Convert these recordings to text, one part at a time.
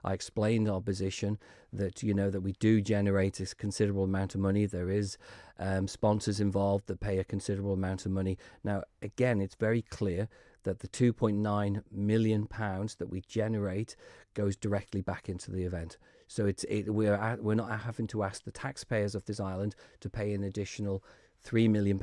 I explained our position that, that we do generate a considerable amount of money. There is sponsors involved that pay a considerable amount of money. Now, again, it's very clear that the £2.9 million that we generate goes directly back into the event. So we're not having to ask the taxpayers of this island to pay an additional £3 million,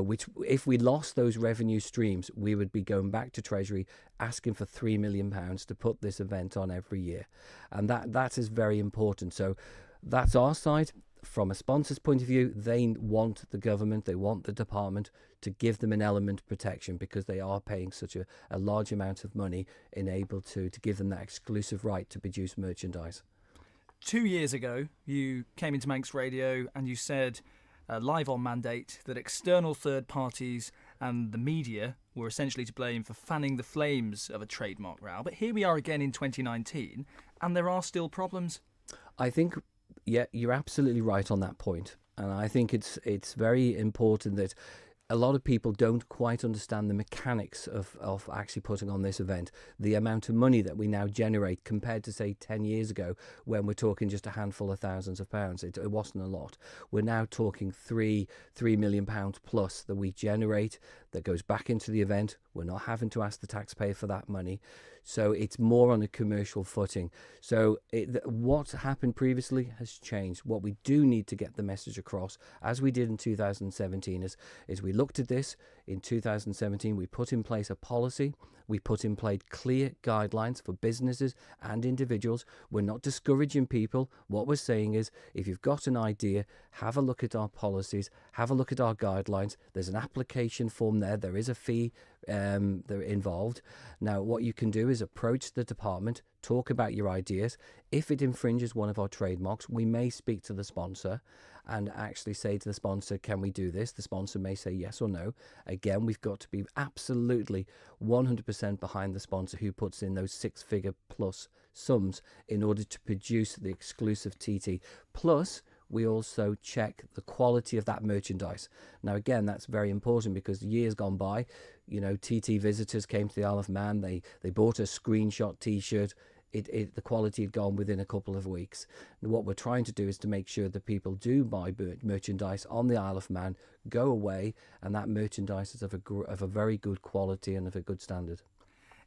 which if we lost those revenue streams, we would be going back to Treasury asking for £3 million to put this event on every year. And that is very important. So that's our side. From a sponsor's point of view, they want the government, they want the department to give them an element of protection because they are paying such a large amount of money and able to give them that exclusive right to produce merchandise. 2 years ago, you came into Manx Radio and you said, live on Mandate, that external third parties and the media were essentially to blame for fanning the flames of a trademark row. But here we are again in 2019 and there are still problems. I think, yeah, you're absolutely right on that point. And I think it's very important that a lot of people don't quite understand the mechanics of actually putting on this event. The amount of money that we now generate compared to, say, 10 years ago, when we're talking just a handful of thousands of pounds. It wasn't a lot. We're now talking £3 million plus that we generate that goes back into the event. We're not having to ask the taxpayer for that money. So it's more on a commercial footing. So what happened previously has changed. What we do need to get the message across, as we did in 2017, is we looked at this in 2017. We put in place a policy. We put in place clear guidelines for businesses and individuals. We're not discouraging people. What we're saying is, if you've got an idea, have a look at our policies, have a look at our guidelines. There's an application form there. There is a fee they're involved. Now, what you can do is approach the department, talk about your ideas. If it infringes one of our trademarks, we may speak to the sponsor and actually say to the sponsor, can we do this? The sponsor may say yes or no. Again, we've got to be absolutely 100% behind the sponsor who puts in those six-figure plus sums in order to produce the exclusive TT. Plus, we also check the quality of that merchandise. Now, again, that's very important because years gone by, TT visitors came to the Isle of Man, they bought a screenshot T-shirt, the quality had gone within a couple of weeks. And what we're trying to do is to make sure that people do buy merchandise on the Isle of Man, go away, and that merchandise is of a very good quality and of a good standard.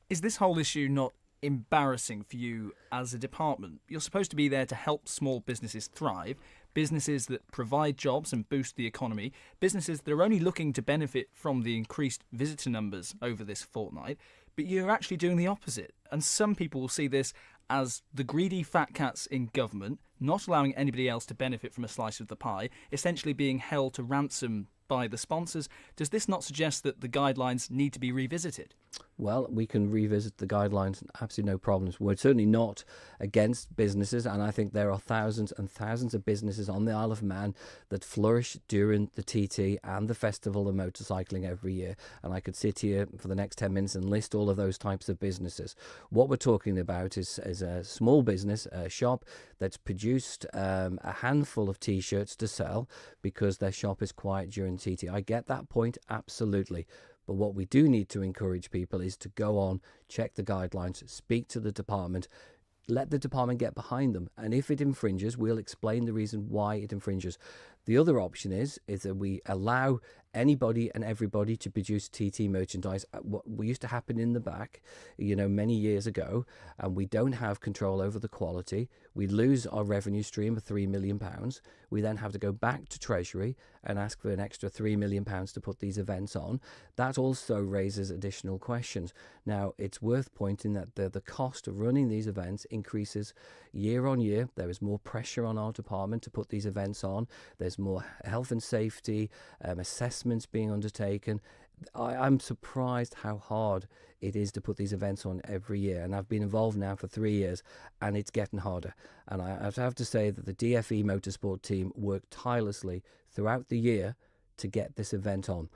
Is this whole issue not embarrassing for you as a department? You're supposed to be there to help small businesses thrive, businesses that provide jobs and boost the economy, businesses that are only looking to benefit from the increased visitor numbers over this fortnight, but you're actually doing the opposite. And some people will see this as the greedy fat cats in government, not allowing anybody else to benefit from a slice of the pie, essentially being held to ransom by the sponsors. Does this not suggest that the guidelines need to be revisited? Well, we can revisit the guidelines, absolutely no problems. We're certainly not against businesses, and I think there are thousands and thousands of businesses on the Isle of Man that flourish during the TT and the Festival of Motorcycling every year. And I could sit here for the next 10 minutes and list all of those types of businesses. What we're talking about is a small business, a shop that's produced a handful of T-shirts to sell because their shop is quiet during TT. I get that point, absolutely. But what we do need to encourage people is to go on, check the guidelines, speak to the department, let the department get behind them. And if it infringes, we'll explain the reason why it infringes. The other option is that we allow anybody and everybody to produce TT merchandise. What used to happen in the back, many years ago, and we don't have control over the quality. We lose our revenue stream of £3 million. We then have to go back to Treasury and ask for an extra £3 million to put these events on. That also raises additional questions. Now, it's worth pointing that the cost of running these events increases year on year. There is more pressure on our department to put these events on. There's more health and safety assessments being undertaken. I'm surprised how hard it is to put these events on every year, and I've been involved now for 3 years, and it's getting harder. And I have to say that the DFE Motorsport team worked tirelessly throughout the year to get this event on.